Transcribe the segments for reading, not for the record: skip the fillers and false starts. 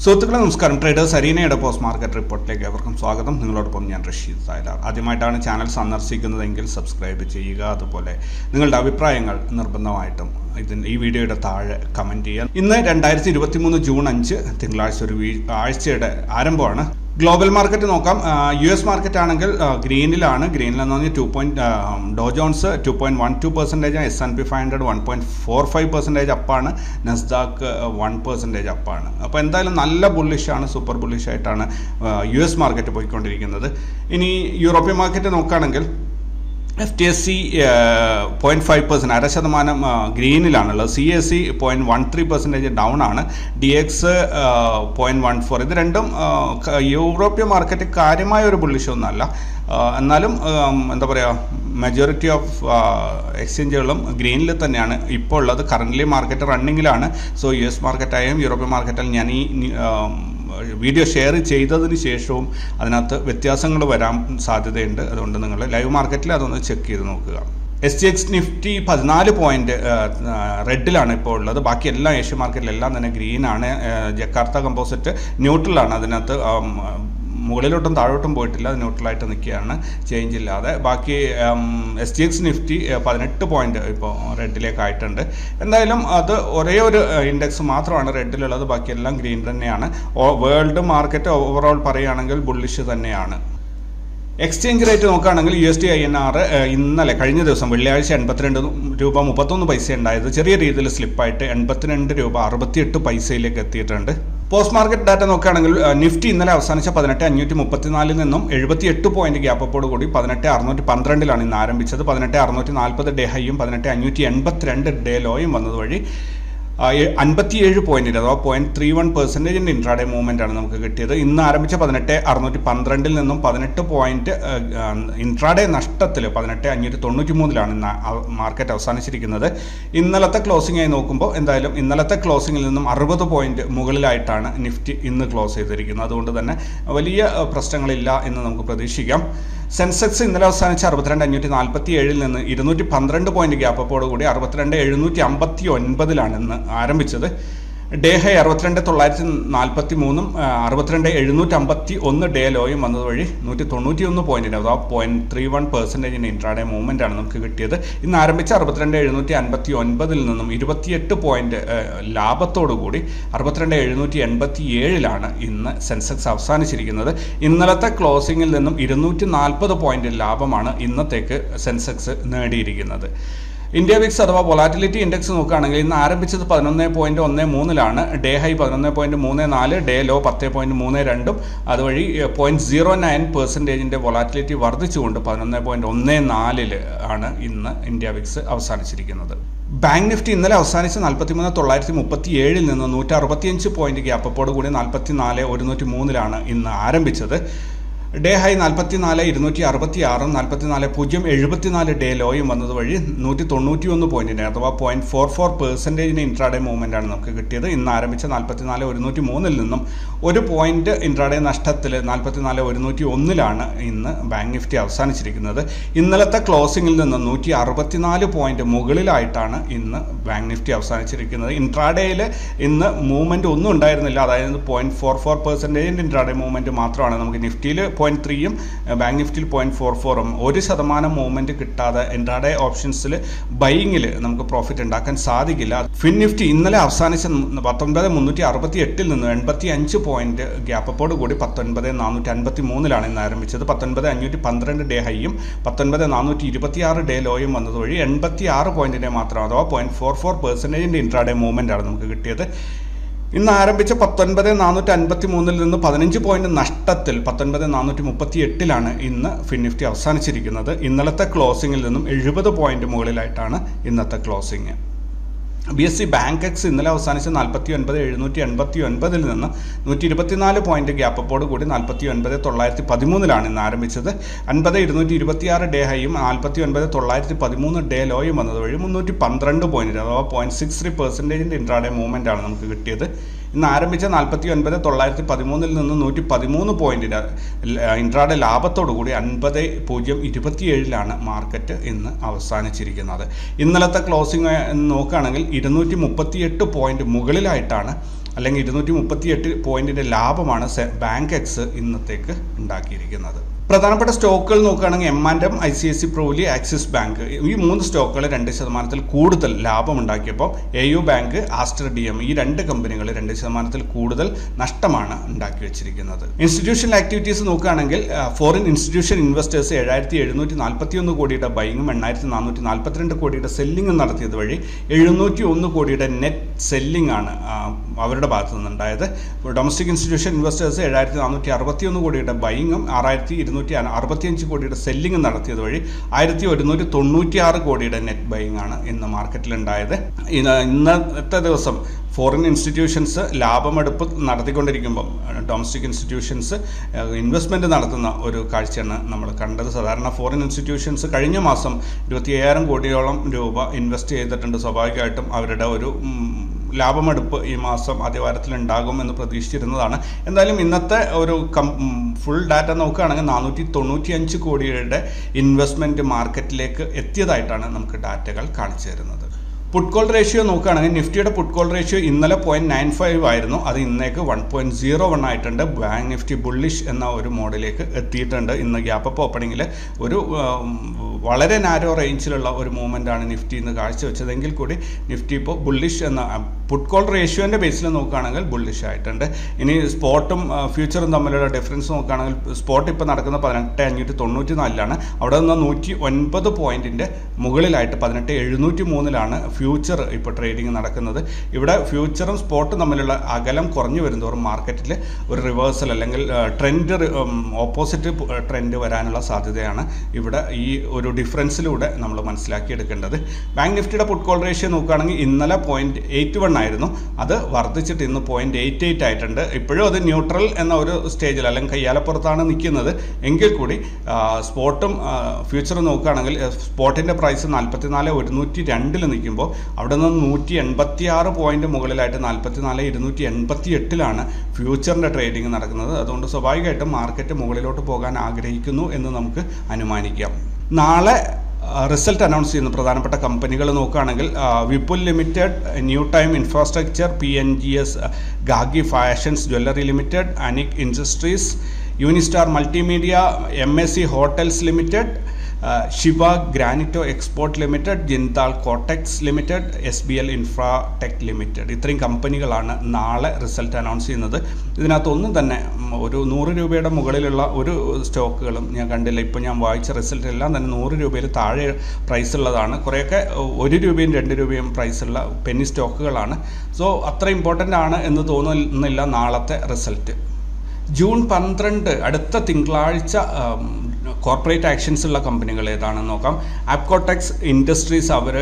സുഹൃത്തുക്കളെ നമസ്കാരം. Traders അരീനയുടെ post market റിപ്പോർട്ടിലേക്ക് ഏവർക്കും സ്വാഗതം. നിങ്ങളോടൊപ്പം ഞാൻ റഷീദ് സായലാർ. ആദ്യമായിട്ടാണ് ചാനൽ സന്ദർശിക്കുന്നതെങ്കിൽ സബ്സ്ക്രൈബ് ചെയ്യുക. അതുപോലെ നിങ്ങളുടെ അഭിപ്രായങ്ങൾ നിർബന്ധമായിട്ടും ഈ വീഡിയോയുടെ താഴെ കമൻറ്റ് ചെയ്യുക. ഇന്ന് 2023 ജൂൺ 5 തിങ്കളാഴ്ച ഒരു ആഴ്ചയുടെ ആരംഭമാണ്. ഗ്ലോബൽ മാർക്കറ്റ് നോക്കാം. US മാർക്കറ്റ് ആണെങ്കിൽ ഗ്രീനിലാണ്. ഗ്രീനിലെന്ന് പറഞ്ഞാൽ ഡോ ജോൺസ് 2.12%, S&P 500 1.45% അപ്പാണ്, നസ്ദാക്ക് 1% അപ്പാണ്. അപ്പോൾ എന്തായാലും നല്ല ബുള്ളിഷാണ്, സൂപ്പർ ബുള്ളിഷായിട്ടാണ് US മാർക്കറ്റ് പോയിക്കൊണ്ടിരിക്കുന്നത്. ഇനി യൂറോപ്യൻ മാർക്കറ്റ് നോക്കുകയാണെങ്കിൽ FTSE 0.5%, 0.5% ഗ്രീനിലാണുള്ളത്. CAC 0.13% ഡൗൺ ആണ്. DX 0.14. ഇത് രണ്ടും യൂറോപ്യൻ മാർക്കറ്റ് കാര്യമായ ഒരു ബുള്ളിഷൊന്നുമല്ല. എന്നാലും എന്താ പറയുക, മെജോറിറ്റി ഓഫ് എക്സ്ചേഞ്ചുകളും ഗ്രീനിൽ തന്നെയാണ് ഇപ്പോൾ ഉള്ളത്. കറൻ്റ്ലി മാർക്കറ്റ് റണ്ണിങ്ങിലാണ്. സോ US മാർക്കറ്റായും യൂറോപ്യൻ മാർക്കറ്റായും ഞാൻ ഈ വീഡിയോ ഷെയർ ചെയ്തതിന് ശേഷവും അതിനകത്ത് വ്യത്യാസങ്ങൾ വരാൻ സാധ്യതയുണ്ട്. അതുകൊണ്ട് നിങ്ങൾ ലൈവ് മാർക്കറ്റിൽ അതൊന്ന് ചെക്ക് ചെയ്ത് നോക്കുക. SGX നിഫ്റ്റി 14 പോയിന്റ് റെഡിലാണ് ഇപ്പോൾ ഉള്ളത്. ബാക്കി എല്ലാ ഏഷ്യൻ മാർക്കറ്റിലെല്ലാം തന്നെ ഗ്രീനാണ്. Jakarta composite ന്യൂട്രലാണ്. അതിനകത്ത് മുകളിലോട്ടും താഴോട്ടും പോയിട്ടില്ല, ന്യൂട്രലായിട്ട് നിൽക്കുകയാണ്, ചേഞ്ച് ഇല്ലാതെ. ബാക്കി SGX നിഫ്റ്റി 18 പോയിന്റ് ഇപ്പോൾ റെഡിലേക്കായിട്ടുണ്ട്. എന്തായാലും അത് ഒരേ ഒരു ഇൻഡെക്സ് മാത്രമാണ് റെഡിലുള്ളത്, ബാക്കിയെല്ലാം ഗ്രീൻ തന്നെയാണ്. വേൾഡ് മാർക്കറ്റ് ഓവറോൾ പറയുകയാണെങ്കിൽ ബുള്ളിഷ് തന്നെയാണ്. എക്സ്ചേഞ്ച് റേറ്റ് നോക്കുകയാണെങ്കിൽ USD INR ഇന്നലെ കഴിഞ്ഞ ദിവസം വെള്ളിയാഴ്ച 82 രൂപ 31 പൈസ ഉണ്ടായത് ചെറിയ രീതിയിൽ സ്ലിപ്പായിട്ട് 82 രൂപ 68 പൈസയിലേക്ക് എത്തിയിട്ടുണ്ട്. പോസ്റ്റ് മാർക്കറ്റ് ഡാറ്റ നോക്കുകയാണെങ്കിൽ നിഫ്റ്റി ഇന്നലെ അവസാനിച്ച 18,534 നിന്നും 78 പോയിന്റ് ഗ്യാപ്പോട് കൂടി 18,612 ഇന്ന് ആരംഭിച്ചത്. 18,640 ഡേ ഹൈയും 18,582 ഡേ ലോയും വന്നത് വഴി 57 പോയിന്റിന് അഥവാ 0.31% ഇൻട്രാഡേ മൂവ്മെന്റ് ആണ് നമുക്ക് കിട്ടിയത്. ഇന്ന് ആരംഭിച്ച 18,612 നിന്നും 18 പോയിന്റ് ഇൻട്രാഡേ നഷ്ടത്തിൽ 18,593 ഇന്ന് മാർക്കറ്റ് അവസാനിച്ചിരിക്കുന്നത്. ഇന്നലത്തെ ക്ലോസിംഗ് ആയി നോക്കുമ്പോൾ എന്തായാലും ഇന്നലത്തെ ക്ലോസിംഗിൽ നിന്നും 60 പോയിന്റ് മുകളിലായിട്ടാണ് നിഫ്റ്റി ഇന്ന് ക്ലോസ് ചെയ്തിരിക്കുന്നത്. അതുകൊണ്ട് തന്നെ വലിയ പ്രശ്നങ്ങളില്ല എന്ന് നമുക്ക് പ്രതീക്ഷിക്കാം. സെൻസെക്സ് ഇന്നലെ അവസാനിച്ച 62,547 നിന്ന് 212 പോയിന്റ് ഗ്യാപ്പോട് കൂടി 62,759 ഇന്ന് ആരംഭിച്ചത്. ഡേ ഹൈ 62,943 62,751 ഡേ ലോയും വന്നത് വഴി 191 പോയിന്റിന് അഥവാ 0.31% ഇൻട്രാഡേ മൂവ്മെന്റ് ആണ് നമുക്ക് കിട്ടിയത്. ഇന്ന് ആരംഭിച്ച 62,759 നിന്നും 28 പോയിന്റ് ലാഭത്തോടു കൂടി 62,787 ഇന്ന് സെൻസെക്സ് അവസാനിച്ചിരിക്കുന്നത്. ഇന്നലത്തെ ക്ലോസിംഗിൽ നിന്നും 240 പോയിന്റ് ലാഭമാണ് ഇന്നത്തേക്ക് സെൻസെക്സ് നേടിയിരിക്കുന്നത്. ഇന്ത്യ വിക്സ് അഥവാ വൊളാറ്റിലിറ്റി ഇൻഡെക്സ് നോക്കുകയാണെങ്കിൽ ഇന്ന് ആരംഭിച്ചത് 11.13 ഡേ ഹൈ 11.34, ഡേ ലോ 10.32. അതുവഴി 0.09% വൊളാറ്റിലിറ്റി വർദ്ധിച്ചുകൊണ്ട് 11.14 ആണ് ഇന്ന് ഇന്ത്യ വിക്സ് അവസാനിച്ചിരിക്കുന്നത്. ബാങ്ക് നിഫ്റ്റി ഇന്നലെ അവസാനിച്ച് 43,937 നിന്ന് 165 പോയിന്റ് ഗ്യാപ്പോട് കൂടി 44,103 ഇന്ന് ആരംഭിച്ചത്. ഡേ ഹൈ 44,266 44,074 ഡേ ലോയും വന്നത് വഴി 191 പോയിന്റിന് അഥവാ 0.44% ഇൻട്രാഡേ മൂവ്മെന്റ് ആണ് നമുക്ക് കിട്ടിയത്. ഇന്ന് ആരംഭിച്ച 44,103 നിന്നും 1 പോയിന്റ് ഇൻട്രാഡേ നഷ്ടത്തിൽ 44,101 ഇന്ന് ബാങ്ക് നിഫ്റ്റി അവസാനിച്ചിരിക്കുന്നത്. ഇന്നലത്തെ ക്ലോസിംഗിൽ നിന്ന് 164 പോയിന്റ് മുകളിലായിട്ടാണ് ഇന്ന് ബാങ്ക് നിഫ്റ്റി അവസാനിച്ചിരിക്കുന്നത്. ഇൻട്രാഡേയിൽ ഇന്ന് മൂവ്മെന്റ് ഒന്നും ഉണ്ടായിരുന്നില്ല, അതായത് 0.44% ഇൻട്രാഡേ മൂവ്മെന്റ് മാത്രമാണ് നമുക്ക് നിഫ്റ്റിയിൽ 0.3 ബാങ്ക് നിഫ്റ്റിയിൽ 0.44. 1% മൂവ്മെന്റ് കിട്ടാതെ ഇൻട്രാഡേ ഓപ്ഷൻസിൽ ബൈയിങ്ങിൽ നമുക്ക് പ്രോഫിറ്റ് ഉണ്ടാക്കാൻ സാധിക്കില്ല. ഫിൻ നിഫ്റ്റി ഇന്നലെ അവസാനിച്ച 19,368 നിന്ന് 85 പോയിന്റ് ഗ്യാപ്പോട് കൂടി 19,453 ഇന്ന് ആരംഭിച്ചത്. 19,512 ഡേ ഹൈയും 19,426 ഡേ ലോയും വന്നത് വഴി 86 പോയിന്റിനെ മാത്രം അഥവാ 0.44% ഇൻട്രാഡേ മൂവ്മെന്റ് ആണ് നമുക്ക് കിട്ടിയത്. ഇന്ന് ആരംഭിച്ച 19,453 നിന്ന് 15 പോയിന്റ് നഷ്ടത്തിൽ 19,438 ഇന്ന് ഫിൻ നിഫ്റ്റി അവസാനിച്ചിരിക്കുന്നത്. ഇന്നലത്തെ ക്ലോസിംഗിൽ നിന്നും 70 പോയിന്റ് മുകളിലായിട്ടാണ് ഇന്നത്തെ ക്ലോസിംഗ്. BSE ബാങ്ക് എക്സ് ഇന്നലെ അവസാനിച്ച് 49,789 നിന്ന് 124 പോയിന്റ് ഗ്യാപ്പോട് കൂടി 49,913 ഇന്ന് ആരംഭിച്ചത്. 50,226 ഡേ ഹൈയും 49,913 ഡേ ലോയും വന്നത് വഴി 312 പോയിന്റ് അഥവാ 0.63% ഇൻട്രാഡേ മൂവ്മെന്റ് ആണ് നമുക്ക് കിട്ടിയത്. ഇന്ന് ആരംഭിച്ച 49,913 നിന്ന് 113 പോയിന്റിന് ഇൻട്രാഡേ ലാഭത്തോടു കൂടി 50,027 മാർക്കറ്റ് ഇന്ന് അവസാനിച്ചിരിക്കുന്നത്. ഇന്നലത്തെ ക്ലോസിംഗ് നോക്കുകയാണെങ്കിൽ 238 പോയിന്റ് മുകളിലായിട്ടാണ് അല്ലെങ്കിൽ 238 പോയിന്റിൻ്റെ ലാഭമാണ് ബാങ്ക് എക്സ് ഇന്നത്തേക്ക് ഉണ്ടാക്കിയിരിക്കുന്നത്. പ്രധാനപ്പെട്ട സ്റ്റോക്കുകൾ നോക്കുകയാണെങ്കിൽ M&M, ICICI Prudential, axis bank ഈ 3 സ്റ്റോക്കുകൾ 2% കൂടുതൽ ലാഭമുണ്ടാക്കിയപ്പോൾ AU ബാങ്ക്, ആസ്റ്റർ DM ഈ 2 കമ്പനികൾ 2% കൂടുതൽ നഷ്ടമാണ് ഉണ്ടാക്കി വെച്ചിരിക്കുന്നത്. ഇൻസ്റ്റിറ്റ്യൂഷണൽ ആക്ടിവിറ്റീസ് നോക്കുകയാണെങ്കിൽ ഫോറിൻ ഇൻസ്റ്റിറ്റ്യൂഷൻ ഇൻവെസ്റ്റേഴ്സ് 7741 കോടിയുടെ ബൈങ്ങും 8442 കോടിയുടെ സെല്ലിങ്ങും നടത്തിയത് വഴി 701 കോടിയുടെ നെറ്റ് സെല്ലിംഗ് ആണ് അവരുടെ ഭാഗത്തു നിന്നുണ്ടായത്. ഡൊമസ്റ്റിക് ഇൻസ്റ്റിറ്റ്യൂഷൻ ഇൻവെസ്റ്റേഴ്സ് 7461 കോടിയുടെ ബൈങ്ങും 6265 കോടിയുടെ സെല്ലിംഗ് നടത്തിയത് വഴി 1196 കോടിയുടെ നെറ്റ് ബൈങ് ആണ് ഇന്ന് മാർക്കറ്റിലുണ്ടായത്. ഇന്നത്തെ ദിവസം ഫോറിൻ ഇൻസ്റ്റിറ്റ്യൂഷൻസ് ലാഭമെടുപ്പ് നടത്തിക്കൊണ്ടിരിക്കുമ്പോൾ ഡൊമസ്റ്റിക് ഇൻസ്റ്റിറ്റ്യൂഷൻസ് ഇൻവെസ്റ്റ്മെൻറ്റ് നടത്തുന്ന ഒരു കാഴ്ചയാണ് നമ്മൾ കണ്ടത്. സാധാരണ ഫോറിൻ ഇൻസ്റ്റിറ്റ്യൂഷൻസ് കഴിഞ്ഞ മാസം 25,000 കോടിയോളം രൂപ ഇൻവെസ്റ്റ് ചെയ്തിട്ടുണ്ട്. സ്വാഭാവികമായിട്ടും അവരുടെ ഒരു ലാഭമെടുപ്പ് ഈ മാസം ആദ്യവാരത്തിൽ ഉണ്ടാകും എന്ന് പ്രതീക്ഷിച്ചിരുന്നതാണ്. എന്തായാലും ഇന്നത്തെ ഒരു ഫുൾ ഡാറ്റ നോക്കുകയാണെങ്കിൽ 495 കോടിയുടെ ഇൻവെസ്റ്റ്മെൻറ്റ് മാർക്കറ്റിലേക്ക് എത്തിയതായിട്ടാണ് നമുക്ക് ഡാറ്റകൾ കാണിച്ചു തരുന്നത്. പുട്ട് കോൾ റേഷ്യോ നോക്കുകയാണെങ്കിൽ നിഫ്റ്റിയുടെ പുട്ട് കോൾ റേഷ്യോ ഇന്നലെ 0.95 ആയിരുന്നു. അത് ഇന്നേക്ക് 1.01 ആയിട്ടുണ്ട്. ബാങ്ക് നിഫ്റ്റി ബുള്ളിഷ് എന്ന ഒരു മോഡിലേക്ക് എത്തിയിട്ടുണ്ട്. ഇന്ന് ഗ്യാപ്പ് അപ്പ് ഓപ്പണിങ്ങിൽ ഒരു വളരെ നാരോ റേഞ്ചിലുള്ള ഒരു മൂവ്മെൻ്റാണ് നിഫ്റ്റി ഇന്ന് കാഴ്ചവെച്ചതെങ്കിൽ കൂടി നിഫ്റ്റി ഇപ്പോൾ ബുള്ളിഷ് എന്ന പുട്ട് കോൾ റേഷ്യോൻ്റെ ബേസിൽ നോക്കുകയാണെങ്കിൽ ബുള്ളിഷ് ആയിട്ടുണ്ട്. ഇനി സ്പോട്ടും ഫ്യൂച്ചറും തമ്മിലുള്ള ഡിഫറൻസ് നോക്കുകയാണെങ്കിൽ സ്പോട്ട് ഇപ്പോൾ നടക്കുന്ന 18,594 അവിടെ നിന്ന് 109 പോയിൻറ്റിൻ്റെ മുകളിലായിട്ട് 18,703 ഫ്യൂച്ചർ ഇപ്പോൾ ട്രേഡിംഗ് നടക്കുന്നത്. ഇവിടെ ഫ്യൂച്ചറും സ്പോട്ടും തമ്മിലുള്ള അകലം കുറഞ്ഞു വരുന്നതോറും മാർക്കറ്റിൽ ഒരു റിവേഴ്സൽ അല്ലെങ്കിൽ ട്രെൻഡ് ഓപ്പോസിറ്റ് ട്രെൻഡ് വരാനുള്ള സാധ്യതയാണ് ഇവിടെ ഈ ഒരു ഡിഫറൻസിലൂടെ നമ്മൾ മനസ്സിലാക്കിയെടുക്കേണ്ടത്. ബാങ്ക് നിഫ്റ്റിയുടെ പുട്ട് കോൾ റേഷ്യോ നോക്കുകയാണെങ്കിൽ ഇന്നലെ 0.81 ആയിരുന്നു. അത് വർദ്ധിച്ചിട്ട് ഇന്ന് 0.88 ആയിട്ടുണ്ട്. ഇപ്പോഴും അത് ന്യൂട്രൽ എന്ന ഒരു സ്റ്റേജിൽ അല്ലെങ്കിൽ കയ്യാലപ്പുറത്താണ് നിൽക്കുന്നത്. എങ്കിൽ കൂടി സ്പോട്ടും ഫ്യൂച്ചറും നോക്കുകയാണെങ്കിൽ സ്പോട്ടിൻ്റെ പ്രൈസ് 44,102 നിൽക്കുമ്പോൾ അവിടെ നിന്ന് 186 പോയിന്റ് മുകളിലായിട്ട് 44,288 ഫ്യൂച്ചറിൻ്റെ ട്രേഡിംഗ് നടക്കുന്നത്. അതുകൊണ്ട് സ്വാഭാവികമായിട്ടും മാർക്കറ്റ് മുകളിലോട്ട് പോകാൻ ആഗ്രഹിക്കുന്നു എന്ന് നമുക്ക് അനുമാനിക്കാം. നാളെ റിസൾട്ട് അനൗൺസ് ചെയ്യുന്ന പ്രധാനപ്പെട്ട കമ്പനികൾ നോക്കുകയാണെങ്കിൽ Vipul limited, New Time infrastructure, PNGS, Gagi fashions jewellery limited, Anik industries, Unistar multimedia, MSC hotels limited, Shiva Granito export limited, Jindal Cotex limited, SBL Infratech limited. ഇത്രയും കമ്പനികളാണ് നാളെ റിസൾട്ട് അനൗൺസ് ചെയ്യുന്നത്. ഇതിനകത്തൊന്നും തന്നെ ഒരു 100 രൂപയുടെ മുകളിലുള്ള ഒരു സ്റ്റോക്കുകളും ഞാൻ കണ്ടില്ല. ഇപ്പോൾ ഞാൻ വായിച്ച റിസൾട്ട് എല്ലാം തന്നെ 100 രൂപയിൽ താഴെ പ്രൈസുള്ളതാണ്. കുറേയൊക്കെ 1 രൂപയും 2 രൂപയും പ്രൈസുള്ള പെന്നി സ്റ്റോക്കുകളാണ്. സോ അത്ര ഇമ്പോർട്ടൻ്റ് ആണ് എന്ന് തോന്നുന്നില്ല നാളത്തെ റിസൾട്ട്. ജൂൺ 12 അടുത്ത തിങ്കളാഴ്ച കോർപ്പറേറ്റ് ആക്ഷൻസ് ഉള്ള കമ്പനികൾ ഏതാണെന്ന് നോക്കാം. ആപ്കോടെക്സ് ഇൻഡസ്ട്രീസ് അവർ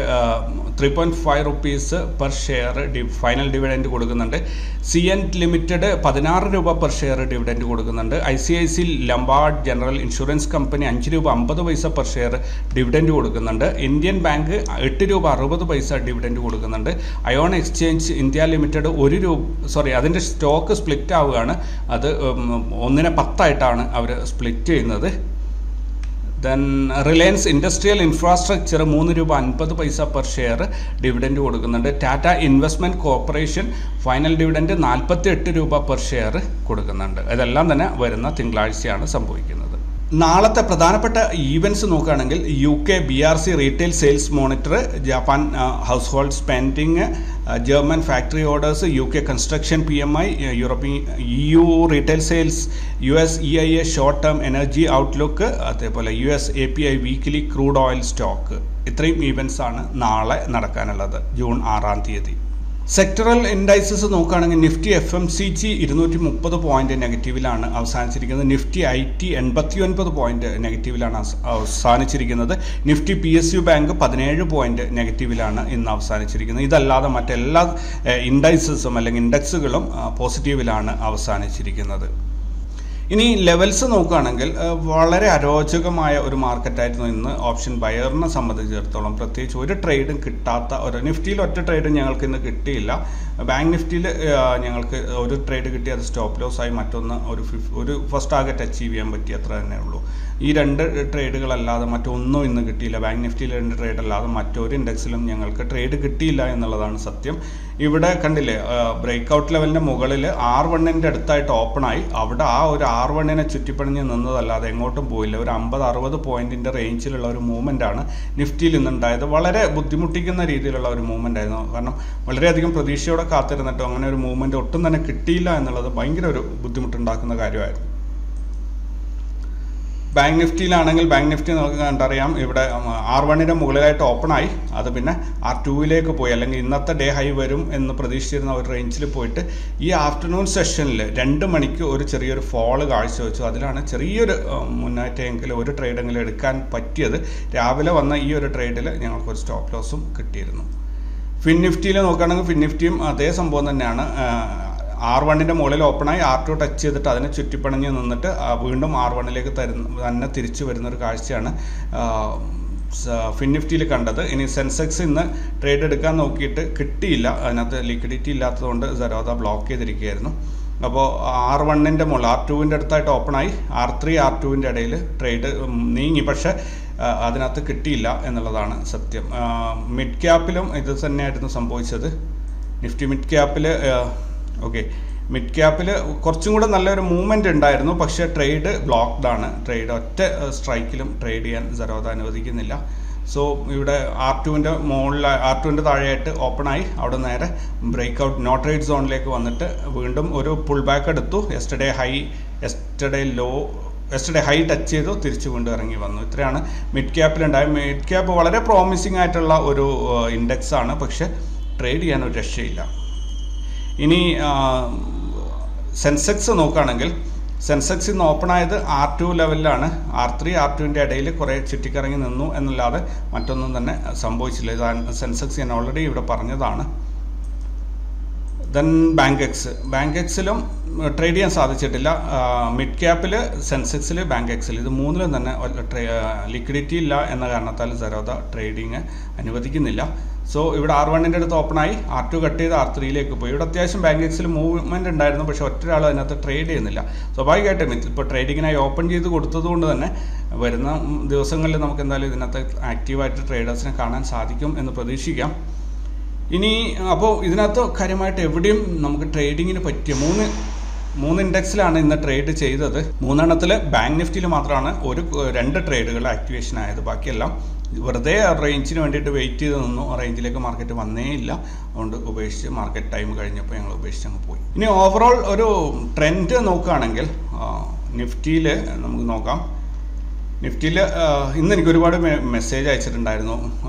3.5 rupees per share final dividend കൊടുക്കുന്നുണ്ട്. CN ലിമിറ്റഡ് 16 രൂപ പെർ ഷെയർ ഡിവിഡൻഡ് കൊടുക്കുന്നുണ്ട്. ICICI Lombard general insurance company 5 രൂപ 50 പൈസ പെർ ഷെയർ ഡിവിഡൻഡ് കൊടുക്കുന്നുണ്ട്. ഇന്ത്യൻ ബാങ്ക് 8 രൂപ 60 പൈസ ഡിവിഡൻഡ് കൊടുക്കുന്നുണ്ട്. അയോൺ എക്സ്ചേഞ്ച് ഇന്ത്യ ലിമിറ്റഡ് 1 രൂപ അതിൻ്റെ സ്റ്റോക്ക് സ്പ്ലിറ്റ് ആവുകയാണ്. അത് 1/10 അവർ സ്പ്ലിറ്റ് ചെയ്യുന്നത്. ദെൻ റിലയൻസ് ഇൻഡസ്ട്രിയൽ ഇൻഫ്രാസ്ട്രക്ചർ 3 രൂപ 50 പൈസ പെർ ഷെയർ ഡിവിഡൻഡ് കൊടുക്കുന്നുണ്ട്. Tata investment corporation final dividend 48 രൂപ പെർ ഷെയർ കൊടുക്കുന്നുണ്ട്. ഇതെല്ലാം തന്നെ വരുന്ന തിങ്കളാഴ്ചയാണ് സംഭവിക്കുന്നത്. നാളത്തെ പ്രധാനപ്പെട്ട ഈവൻറ്റ്സ് നോക്കുകയാണെങ്കിൽ UK BRC retail sales monitor, Japan household spending, German factory orders, UK construction PMI, European EU retail sales, US EIA short term energy outlook, അതേപോലെ US API weekly crude oil stock. ഇത്രയും events ആണ് നാളെ നടക്കാനുള്ളത് June 6-ാം തീയതി. Sectoral indices നോക്കുകയാണെങ്കിൽ Nifty FMCG 230 point നെഗറ്റീവിലാണ് അവസാനിച്ചിരിക്കുന്നത്. നിഫ്റ്റി IT 89 പോയിന്റ് നെഗറ്റീവിലാണ് അവസാനിച്ചിരിക്കുന്നത്. നിഫ്റ്റി PSU ബാങ്ക് 17 പോയിന്റ് നെഗറ്റീവിലാണ് ഇന്ന് അവസാനിച്ചിരിക്കുന്നത്. ഇതല്ലാതെ മറ്റെല്ലാ ഇൻഡൈസസും അല്ലെങ്കിൽ ഇൻഡെക്സുകളും പോസിറ്റീവിലാണ് അവസാനിച്ചിരിക്കുന്നത്. ഇനി ലെവൽസ് നോക്കുകയാണെങ്കിൽ വളരെ അരോചകമായ ഒരു മാർക്കറ്റായിരുന്നു ഇന്ന് ഓപ്ഷൻ ബയറിനെ സംബന്ധിച്ചിടത്തോളം. പ്രത്യേകിച്ച് ഒരു ട്രേഡും കിട്ടാത്ത ഒരു നിഫ്റ്റിയിൽ ഒറ്റ ട്രേഡും ഞങ്ങൾക്ക് ഇന്ന് കിട്ടിയില്ല. ബാങ്ക് നിഫ്റ്റിയിൽ ഞങ്ങൾക്ക് ഒരു ട്രേഡ് കിട്ടി, അത് സ്റ്റോപ്പ് ലോസ് ആയി. മറ്റൊന്ന് ഒരു ഫസ്റ്റ് ടാർഗറ്റ് അച്ചീവ് ചെയ്യാൻ പറ്റി, അത്ര തന്നെ ഉള്ളൂ. ഈ 2 ട്രേഡുകളല്ലാതെ മറ്റൊന്നും ഇന്ന് കിട്ടിയില്ല. ബാങ്ക് നിഫ്റ്റിയിൽ 2 ട്രേഡ് അല്ലാതെ മറ്റൊരു ഇൻഡെക്സിലും ഞങ്ങൾക്ക് ട്രേഡ് കിട്ടിയില്ല എന്നുള്ളതാണ് സത്യം. ഇവിടെ കണ്ടില്ലേ, ബ്രേക്ക്ഔട്ട് ലെവലിൻ്റെ മുകളിൽ R1ൻ്റെ അടുത്തായിട്ട് ഓപ്പണായി. അവിടെ ആ ഒരു R1നെ ചുറ്റിപ്പണിഞ്ഞ് നിന്നതല്ലാതെ എങ്ങോട്ടും പോയില്ല. ഒരു 50-60 പോയിന്റിൻ്റെ റേഞ്ചിലുള്ള ഒരു മൂവ്മെൻറ്റാണ് നിഫ്റ്റിയിൽ നിന്നുണ്ടായത്. വളരെ ബുദ്ധിമുട്ടിക്കുന്ന രീതിയിലുള്ള ഒരു മൂവ്മെൻ്റ് ആയിരുന്നു. കാരണം വളരെയധികം പ്രതീക്ഷയോടെ കാത്തിരുന്നിട്ടോ അങ്ങനെ ഒരു മൂവ്മെൻറ്റ് ഒട്ടും തന്നെ കിട്ടിയില്ല എന്നുള്ളത് ഭയങ്കര ഒരു ബുദ്ധിമുട്ടുണ്ടാക്കുന്ന കാര്യമായിരുന്നു. ബാങ്ക് നിഫ്റ്റിയിലാണെങ്കിൽ ബാങ്ക് നിഫ്റ്റി നമുക്ക് കണ്ടറിയാം, ഇവിടെ R1ൻ്റെ മുകളിലായിട്ട് ഓപ്പണായി. അത് പിന്നെ R2ലേക്ക് പോയി, അല്ലെങ്കിൽ ഇന്നത്തെ ഡേ ഹൈ വരും എന്ന് പ്രതീക്ഷിച്ചിരുന്ന ഒരു റേഞ്ചിൽ പോയിട്ട് ഈ ആഫ്റ്റർനൂൺ സെഷനിൽ 2 മണിക്ക് ഒരു ചെറിയൊരു ഫോള് കാഴ്ചവെച്ചു. അതിലാണ് ചെറിയൊരു മുന്നേറ്റമെങ്കിലും ഒരു ട്രേഡെങ്കിലും എടുക്കാൻ പറ്റിയത്. രാവിലെ വന്ന ഈ ഒരു ട്രേഡിൽ ഞങ്ങൾക്കൊരു സ്റ്റോപ്പ് ലോസും കിട്ടിയിരുന്നു. ഫിൻ നിഫ്റ്റിയിൽ നോക്കുകയാണെങ്കിൽ ഫിൻ നിഫ്റ്റിയും അതേ സംഭവം തന്നെയാണ്. R1ൻ്റെ മുകളിൽ ഓപ്പണായി R2 ടച്ച് ചെയ്തിട്ട് അതിനെ ചുറ്റിപ്പണിഞ്ഞ് നിന്നിട്ട് വീണ്ടും R1ലേക്ക് തന്നെ തിരിച്ചു വരുന്നൊരു കാഴ്ചയാണ് ഫിൻ നിഫ്റ്റിയിൽ കണ്ടത്. ഇനി സെൻസെക്സ് ഇന്ന് ട്രേഡ് എടുക്കാൻ നോക്കിയിട്ട് കിട്ടിയില്ല. അതിനകത്ത് ലിക്വിഡിറ്റി ഇല്ലാത്തതുകൊണ്ട് സരോദ ബ്ലോക്ക് ചെയ്തിരിക്കുകയായിരുന്നു. അപ്പോൾ R1ൻ്റെ മുകളിൽ R2ൻ്റെ അടുത്തായിട്ട് ഓപ്പണായി. R3 R2ൻ്റെ ഇടയിൽ ട്രേഡ് നീങ്ങി, പക്ഷേ അതിനകത്ത് കിട്ടിയില്ല എന്നുള്ളതാണ് സത്യം. മിഡ് ക്യാപ്പിലും ഇത് തന്നെയായിരുന്നു സംഭവിച്ചത്. നിഫ്റ്റി മിഡ് ക്യാപ്പിൽ മിഡ് ക്യാപ്പിൽ കുറച്ചും കൂടെ നല്ലൊരു മൂവ്മെൻറ്റ് ഉണ്ടായിരുന്നു, പക്ഷേ ട്രേഡ് ബ്ലോക്ക്ഡ് ആണ്. ട്രേഡ് ഒറ്റ സ്ട്രൈക്കിലും ട്രേഡ് ചെയ്യാൻ സരോദ അനുവദിക്കുന്നില്ല. സോ ഇവിടെ R2ൻ്റെ മുകളിൽ R2ൻ്റെ താഴെയായിട്ട് ഓപ്പണായി. അവിടെ നേരെ ബ്രേക്ക്ഔട്ട് നോ ട്രേഡ് സോണിലേക്ക് വന്നിട്ട് വീണ്ടും ഒരു പുൾ ബാക്ക് എടുത്തു. യെസ്റ്റർഡേ ഹൈ ടച്ച് ചെയ്തു, തിരിച്ചു വീണ്ടും ഇറങ്ങി വന്നു. ഇത്രയാണ് മിഡ് ക്യാപ്പിലുണ്ടായത്. മിഡ് ക്യാപ്പ് വളരെ പ്രോമിസിംഗ് ആയിട്ടുള്ള ഒരു ഇൻഡെക്സ് ആണ്, പക്ഷേ ട്രേഡ് ചെയ്യാൻ ഒരു രക്ഷയില്ല. ഇനി സെൻസെക്സ് നോക്കുകയാണെങ്കിൽ സെൻസെക്സ് ഇന്ന് ഓപ്പൺ ആയത് R2 ലെവലിലാണ്. R3 R2ൻ്റെ ഇടയിൽ കുറേ ചുറ്റിക്കറങ്ങി നിന്നു എന്നല്ലാതെ മറ്റൊന്നും തന്നെ സംഭവിച്ചില്ല. ഇത് സെൻസെക്സ് ഞാൻ ഓൾറെഡി ഇവിടെ പറഞ്ഞതാണ്. ദെൻ ബാങ്ക് എക്സിലും ട്രേഡ് ചെയ്യാൻ സാധിച്ചിട്ടില്ല. മിഡ് ക്യാപ്പിൽ, സെൻസെക്സിൽ, ബാങ്ക് എക്സിൽ ഇത് മൂന്നിലും തന്നെ ലിക്വിഡിറ്റി ഇല്ല എന്ന കാരണത്താൽ സരോദ ട്രേഡിങ് അനുവദിക്കുന്നില്ല. സോ ഇവിടെ R1ൻ്റെ അടുത്ത് ഓപ്പണായി, R2 കട്ട് ചെയ്ത് R3ലേക്ക് പോയി. ഇവിടെ അത്യാവശ്യം ബാങ്ക് എക്സിൽ മൂവ്മെൻറ്റ് ഉണ്ടായിരുന്നു, പക്ഷേ ഒറ്റൊരാൾ അതിനകത്ത് ട്രേഡ് ചെയ്യുന്നില്ല. സ്വാഭാവികമായിട്ടും ഇപ്പോൾ ട്രേഡിങ്ങിനായി ഓപ്പൺ ചെയ്ത് കൊടുത്തതുകൊണ്ട് തന്നെ വരുന്ന ദിവസങ്ങളിൽ നമുക്ക് എന്തായാലും ഇതിനകത്ത് ആക്റ്റീവായിട്ട് ട്രേഡേഴ്സിനെ കാണാൻ സാധിക്കും എന്ന് പ്രതീക്ഷിക്കാം. ഇനി അപ്പോൾ ഇതിനകത്ത് കാര്യമായിട്ട് എവിടെയും നമുക്ക് ട്രേഡിങ്ങിന് പറ്റിയ മൂന്ന് ഇൻഡെക്സിലാണ് ഇന്ന് ട്രേഡ് ചെയ്തത്. 3 ബാങ്ക് നിഫ്റ്റിയിൽ മാത്രമാണ് 2 ട്രേഡുകൾ ആക്ടിവേഷൻ ആയത്. ബാക്കിയെല്ലാം വെറുതെ റേഞ്ചിന് വേണ്ടിയിട്ട് വെയിറ്റ് ചെയ്ത് നിന്നു. ആ റേഞ്ചിലേക്ക് മാർക്കറ്റ് വന്നേ ഇല്ല. അതുകൊണ്ട് ഉപേക്ഷിച്ച് മാർക്കറ്റ് ടൈം കഴിഞ്ഞപ്പോൾ ഞങ്ങൾ ഉപേക്ഷിച്ച് അങ്ങ് പോയി. ഇനി ഓവറോൾ ഒരു ട്രെൻഡ് നോക്കുകയാണെങ്കിൽ നിഫ്റ്റിയിൽ നമുക്ക് നോക്കാം. നിഫ്റ്റിയിൽ ഇന്ന് എനിക്ക് ഒരുപാട് മെസ്സേജ് അയച്ചിട്ടുണ്ടായിരുന്നു.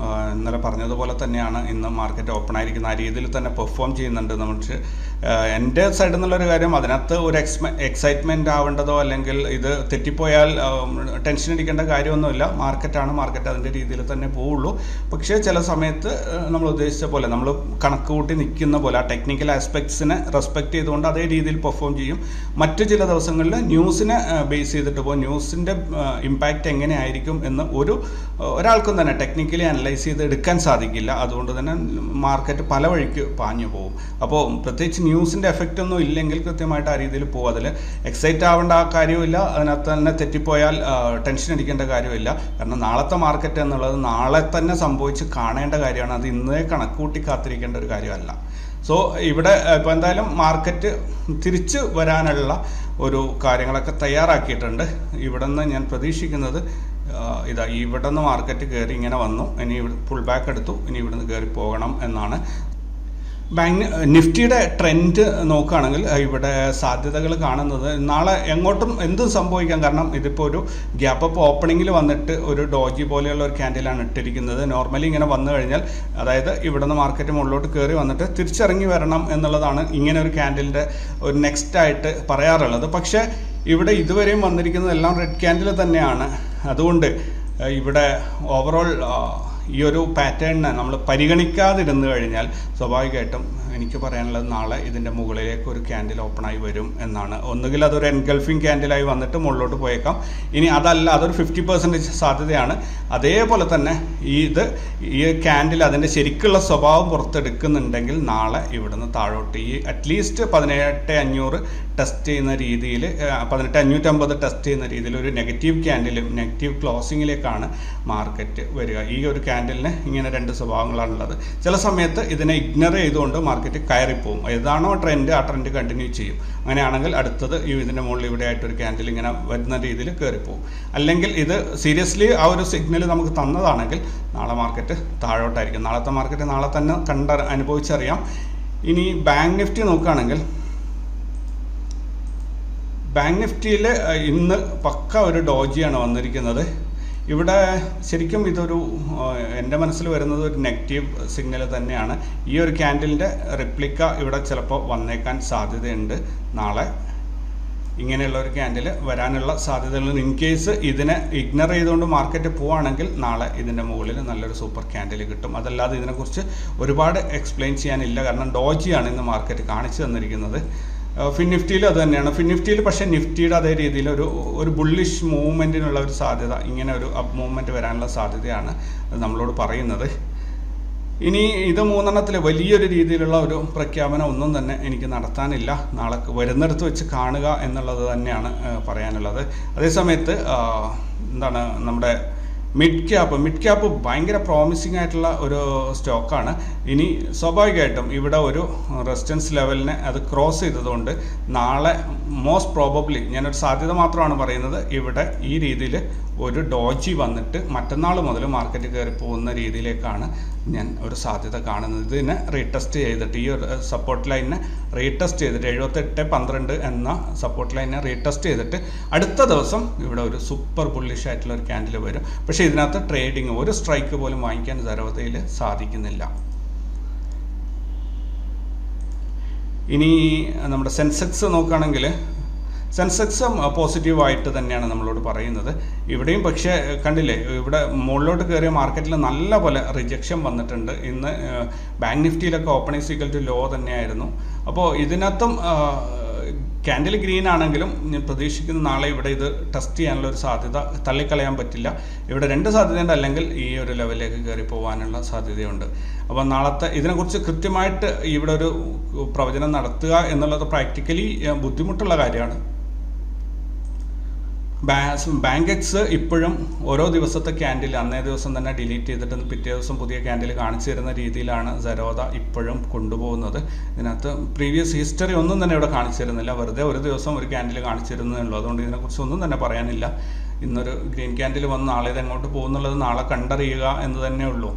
ഇന്നലെ പറഞ്ഞതുപോലെ തന്നെയാണ് ഇന്ന് മാർക്കറ്റ് ഓപ്പൺ ആയിരിക്കുന്ന ആ രീതിയിൽ തന്നെ പെർഫോം ചെയ്യുന്നുണ്ട്. നമുക്ക് എൻ്റെ സൈഡിൽ നിന്നുള്ളൊരു കാര്യം, അതിനകത്ത് ഒരു എക്സൈറ്റ്മെൻറ്റ് ആവേണ്ടതോ അല്ലെങ്കിൽ ഇത് തെറ്റിപ്പോയാൽ ടെൻഷൻ അടിക്കേണ്ട കാര്യമൊന്നുമില്ല. മാർക്കറ്റ് അതിൻ്റെ രീതിയിൽ തന്നെ പോവുള്ളൂ. പക്ഷേ ചില സമയത്ത് നമ്മൾ ഉദ്ദേശിച്ച പോലെ, നമ്മൾ കണക്ക് കൂട്ടി നിൽക്കുന്ന പോലെ ആ ടെക്നിക്കൽ ആസ്പെക്ട്സിനെ റെസ്പെക്റ്റ് ചെയ്തുകൊണ്ട് അതേ രീതിയിൽ പെർഫോം ചെയ്യും. മറ്റു ചില ദിവസങ്ങളിൽ ന്യൂസിനെ ബേസ് ചെയ്തിട്ട് പോകും. ന്യൂസിൻ്റെ ഇമ്പാക്റ്റ് എങ്ങനെയായിരിക്കും എന്ന് ഒരാൾക്കും തന്നെ ടെക്നിക്കലി അനലൈസ് ചെയ്ത് എടുക്കാൻ സാധിക്കില്ല. അതുകൊണ്ട് തന്നെ മാർക്കറ്റ് പല വഴിക്ക് പാഞ്ഞു പോകും. അപ്പോൾ പ്രത്യേകിച്ച് ന്യൂസിൻ്റെ എഫക്റ്റ് ഒന്നും ഇല്ലെങ്കിൽ കൃത്യമായിട്ട് ആ രീതിയിൽ പോകും. അതിൽ എക്സൈറ്റ് ആവേണ്ട കാര്യമില്ല. അതിനകത്ത് തന്നെ തെറ്റിപ്പോയാൽ ടെൻഷൻ അടിക്കേണ്ട കാര്യമില്ല. കാരണം നാളത്തെ മാർക്കറ്റ് എന്നുള്ളത് നാളെ തന്നെ സംഭവിച്ച് കാണേണ്ട കാര്യമാണ്. അത് ഇന്നേ കണക്കൂട്ടി കാത്തിരിക്കേണ്ട ഒരു കാര്യമല്ല. സോ ഇവിടെ ഇപ്പോൾ എന്തായാലും മാർക്കറ്റ് തിരിച്ച് വരാനുള്ള ഒരു കാര്യങ്ങളൊക്കെ തയ്യാറാക്കിയിട്ടുണ്ട്. ഇവിടെ നിന്ന് ഞാൻ പ്രതീക്ഷിക്കുന്നത് ഇവിടെ നിന്ന് മാർക്കറ്റ് കയറി ഇങ്ങനെ വന്നു, ഇനി പുൾ ബാക്ക് എടുത്തു, ഇനി ഇവിടെ നിന്ന് കയറി പോകണം എന്നാണ്. നിഫ്റ്റിയുടെ ട്രെൻഡ് നോക്കുകയാണെങ്കിൽ ഇവിടെ സാധ്യതകൾ കാണുന്നത് നാളെ എങ്ങോട്ടും എന്തും സംഭവിക്കാം. കാരണം ഇതിപ്പോൾ ഒരു ഗ്യാപ്പ് അപ്പ് ഓപ്പണിങ്ങിൽ വന്നിട്ട് ഒരു ഡോജി പോലെയുള്ള ഒരു ക്യാൻഡിലാണ് ഇട്ടിരിക്കുന്നത്. നോർമലി ഇങ്ങനെ വന്നു കഴിഞ്ഞാൽ, അതായത് ഇവിടെ നിന്ന് മാർക്കറ്റ് മുകളിലോട്ട് കയറി വന്നിട്ട് തിരിച്ചിറങ്ങി വരണം എന്നുള്ളതാണ് ഇങ്ങനെ ഒരു ക്യാൻഡിലിൻ്റെ ഒരു നെക്സ്റ്റ് ആയിട്ട് പറയാറുള്ളത്. പക്ഷേ ഇവിടെ ഇതുവരെയും വന്നിരിക്കുന്നതെല്ലാം റെഡ് ക്യാൻഡിൽ തന്നെയാണ്. അതുകൊണ്ട് ഇവിടെ ഓവറോൾ ഈ ഒരു പാറ്റേണിനെ നമ്മൾ പരിഗണിക്കാതിരുന്നു കഴിഞ്ഞാൽ സ്വാഭാവികമായിട്ടും എനിക്ക് പറയാനുള്ളത് നാളെ ഇതിൻ്റെ മുകളിലേക്ക് ഒരു ക്യാൻഡിൽ ഓപ്പണായി വരും എന്നാണ്. ഒന്നുകിൽ അതൊരു എൻഗൾഫിംഗ് ക്യാൻഡിലായി വന്നിട്ട് മുകളിലോട്ട് പോയേക്കാം. ഇനി അതല്ല, അതൊരു 50% സാധ്യതയാണ്. അതേപോലെ തന്നെ ഈ ക്യാൻഡിൽ അതിൻ്റെ ശരിക്കുള്ള സ്വഭാവം പുറത്തെടുക്കുന്നുണ്ടെങ്കിൽ നാളെ ഇവിടുന്ന് താഴോട്ട് ഈ അറ്റ്ലീസ്റ്റ് 18,500 ടെസ്റ്റ് ചെയ്യുന്ന രീതിയിൽ 18,550 ടെസ്റ്റ് ചെയ്യുന്ന രീതിയിൽ ഒരു നെഗറ്റീവ് ക്യാൻഡിലും നെഗറ്റീവ് ക്ലോസിങ്ങിലേക്കാണ് മാർക്കറ്റ് വരിക. ഈ ഒരു ക്യാൻഡിലിന് ഇങ്ങനെ രണ്ട് സ്വഭാവങ്ങളാണുള്ളത്. ചില സമയത്ത് ഇതിനെ ഇഗ്നോർ ചെയ്തുകൊണ്ട് മാർക്കറ്റ് കയറിപ്പോവും. ഏതാണോ ട്രെൻഡ്, ആ ട്രെൻഡ് കണ്ടിന്യൂ ചെയ്യും. അങ്ങനെയാണെങ്കിൽ അടുത്തത് ഇതിൻ്റെ മുകളിൽ ഇവിടെ ആയിട്ടൊരു ക്യാൻഡിൽ ഇങ്ങനെ വരുന്ന രീതിയിൽ കയറിപ്പോവും. അല്ലെങ്കിൽ ഇത് സീരിയസ്ലി ആ ഒരു സിഗ്നൽ നമുക്ക് തന്നതാണെങ്കിൽ നാളെ മാർക്കറ്റ് താഴോട്ടായിരിക്കും. നാളത്തെ മാർക്കറ്റ് നാളെ തന്നെ അനുഭവിച്ചറിയാം. ഇനി ബാങ്ക് നിഫ്റ്റി നോക്കുകയാണെങ്കിൽ, ബാങ്ക് നിഫ്റ്റിയിൽ ഇന്ന് പക്ക ഒരു ഡോജിയാണ് വന്നിരിക്കുന്നത്. ഇവിടെ ശരിക്കും ഇതൊരു എൻ്റെ മനസ്സിൽ വരുന്നത് ഒരു നെഗറ്റീവ് സിഗ്നൽ തന്നെയാണ്. ഈ ഒരു ക്യാൻഡിലിൻ്റെ റിപ്ലിക്ക ഇവിടെ ചിലപ്പോൾ വന്നേക്കാൻ സാധ്യതയുണ്ട്. നാളെ ഇങ്ങനെയുള്ള ഒരു ക്യാൻഡിൽ വരാനുള്ള സാധ്യതകൾ, ഇൻ കേസ് ഇതിനെ ഇഗ്നോർ ചെയ്തുകൊണ്ട് മാർക്കറ്റ് പോവുകയാണെങ്കിൽ നാളെ ഇതിൻ്റെ മുകളിൽ നല്ലൊരു സൂപ്പർ ക്യാൻഡിൽ കിട്ടും. അതല്ലാതെ ഇതിനെക്കുറിച്ച് ഒരുപാട് എക്സ്പ്ലെയിൻ ചെയ്യാനില്ല. കാരണം ഡോജിയാണ് ഇന്ന് മാർക്കറ്റ് കാണിച്ചു തന്നിരിക്കുന്നത്. ഫിൻ നിഫ്റ്റിയിലും അത് തന്നെയാണ്. ഫിൻ നിഫ്റ്റിയിൽ പക്ഷേ നിഫ്റ്റിയുടെ അതേ രീതിയിൽ ഒരു ബുള്ളിഷ് മൂവ്മെൻറ്റിനുള്ള ഒരു സാധ്യത, ഇങ്ങനെ ഒരു അപ്പ് മൂവ്മെൻറ്റ് വരാനുള്ള സാധ്യതയാണ് നമ്മളോട് പറയുന്നത്. ഇനി ഇത് മൂന്നെണ്ണത്തിൽ വലിയൊരു രീതിയിലുള്ള ഒരു പ്രഖ്യാപനം ഒന്നും തന്നെ എനിക്ക് നടത്താനില്ല. നാളെ വരുന്നിടത്ത് വെച്ച് കാണുക എന്നുള്ളത് തന്നെയാണ് പറയാനുള്ളത്. അതേസമയത്ത് എന്താണ് നമ്മുടെ മിഡ് ക്യാപ്പ് ഭയങ്കര പ്രോമിസിംഗ് ആയിട്ടുള്ള ഒരു സ്റ്റോക്കാണ്. ഇനി സ്വാഭാവികമായിട്ടും ഇവിടെ ഒരു റെസിസ്റ്റൻസ് ലെവലിനെ അത് ക്രോസ് ചെയ്തതുകൊണ്ട് നാളെ മോസ്റ്റ് പ്രോബബ്ലി, ഞാനൊരു സാധ്യത മാത്രമാണ് പറയുന്നത്, ഇവിടെ ഈ രീതിയിൽ ഒരു ഡോജി വന്നിട്ട് മറ്റന്നാൾ മുതൽ മാർക്കറ്റ് കയറി പോകുന്ന രീതിയിലേക്കാണ് ഞാൻ ഒരു സാധ്യത കാണുന്നത്. ഇതിനെ റീടെസ്റ്റ് ചെയ്തിട്ട്, ഈ ഒരു സപ്പോർട്ട് ലൈനിനെ റീടെസ്റ്റ് ചെയ്തിട്ട് 78.12 എന്ന സപ്പോർട്ട് ലൈനിനെ റീടെസ്റ്റ് ചെയ്തിട്ട് അടുത്ത ദിവസം ഇവിടെ ഒരു സൂപ്പർ ബുള്ളിഷ് ആയിട്ടുള്ള ഒരു ക്യാൻഡിൽ വരും. പക്ഷേ ഇതിനകത്ത് ട്രേഡിങ് ഒരു സ്ട്രൈക്ക് പോലും വാങ്ങിക്കാൻ സരവതയിൽ സാധിക്കുന്നില്ല. ഇനി നമ്മുടെ സെൻസെക്സ് നോക്കുകയാണെങ്കിൽ, സെൻസെക്സ് പോസിറ്റീവായിട്ട് തന്നെയാണ് നമ്മളോട് പറയുന്നത്. ഇവിടെയും പക്ഷേ കണ്ടില്ലേ, ഇവിടെ മുകളിലോട്ട് കയറിയ മാർക്കറ്റിൽ നല്ല പോലെ റിജക്ഷൻ വന്നിട്ടുണ്ട്. ഇന്ന് ബാങ്ക് നിഫ്റ്റിയിലൊക്കെ ഓപ്പണിംഗ് ഈക്വൽ ടു ലോ തന്നെയായിരുന്നു. അപ്പോൾ ഇതിനകത്തും ക്യാൻഡിൽ ഗ്രീൻ ആണെങ്കിലും ഞാൻ പ്രതീക്ഷിക്കുന്ന നാളെ ഇവിടെ ഇത് ടെസ്റ്റ് ചെയ്യാനുള്ള ഒരു സാധ്യത തള്ളിക്കളയാൻ പറ്റില്ല. ഇവിടെ രണ്ട് സാധ്യതയുണ്ട്. അല്ലെങ്കിൽ ഈ ഒരു ലെവലിലേക്ക് കയറി പോകാനുള്ള സാധ്യതയുണ്ട്. അപ്പോൾ നാളത്തെ ഇതിനെക്കുറിച്ച് കൃത്യമായിട്ട് ഇവിടെ ഒരു പ്രവചനം നടത്തുക എന്നുള്ളത് പ്രാക്ടിക്കലി ബുദ്ധിമുട്ടുള്ള കാര്യമാണ്. ബാങ്ക് എക്സ് ഇപ്പോഴും ഓരോ ദിവസത്തെ ക്യാൻഡിൽ അന്നേ ദിവസം തന്നെ ഡിലീറ്റ് ചെയ്തിട്ട് പിറ്റേ ദിവസം പുതിയ ക്യാൻഡിൽ കാണിച്ചു തരുന്ന രീതിയിലാണ് സരോദ ഇപ്പോഴും കൊണ്ടുപോകുന്നത്. ഇതിനകത്ത് പ്രീവിയസ് ഹിസ്റ്ററി ഒന്നും തന്നെ ഇവിടെ കാണിച്ചു തരുന്നില്ല. വെറുതെ ഒരു ദിവസം ഒരു ക്യാൻഡിൽ കാണിച്ചു തരുന്നതേ. അതുകൊണ്ട് ഇതിനെക്കുറിച്ച് ഒന്നും തന്നെ പറയാനില്ല. ഇന്നൊരു ഗ്രീൻ ക്യാൻഡിൽ വന്ന് നാളെ ഇത് എങ്ങോട്ട് പോകുന്നുള്ളത് നാളെ കണ്ടറിയുക എന്ന് തന്നെ ഉള്ളൂ.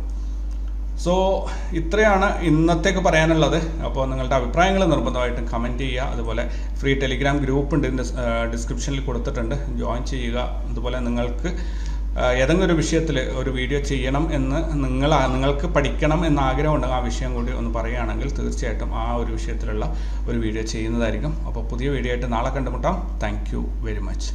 സോ ഇത്രയാണ് ഇന്നത്തേക്ക് പറയാനുള്ളത്. അപ്പോൾ നിങ്ങളുടെ അഭിപ്രായങ്ങൾ നിർബന്ധമായിട്ടും കമൻറ്റ് ചെയ്യുക. അതുപോലെ ഫ്രീ ടെലിഗ്രാം ഗ്രൂപ്പ് ഉണ്ട്, ഇതിൻ്റെ ഡിസ്ക്രിപ്ഷനിൽ കൊടുത്തിട്ടുണ്ട്, ജോയിൻ ചെയ്യുക. അതുപോലെ നിങ്ങൾക്ക് ഏതെങ്കിലും ഒരു വിഷയത്തിൽ ഒരു വീഡിയോ ചെയ്യണം എന്ന് നിങ്ങൾക്ക് പഠിക്കണം എന്ന ആഗ്രഹമുണ്ടെങ്കിൽ ആ വിഷയം കൂടി ഒന്ന് പറയുകയാണെങ്കിൽ തീർച്ചയായിട്ടും ആ ഒരു വിഷയത്തിലുള്ള ഒരു വീഡിയോ ചെയ്യുന്നതായിരിക്കും. അപ്പോൾ പുതിയ വീഡിയോ ആയിട്ട് നാളെ കണ്ടുമുട്ടാം. Thank you very much.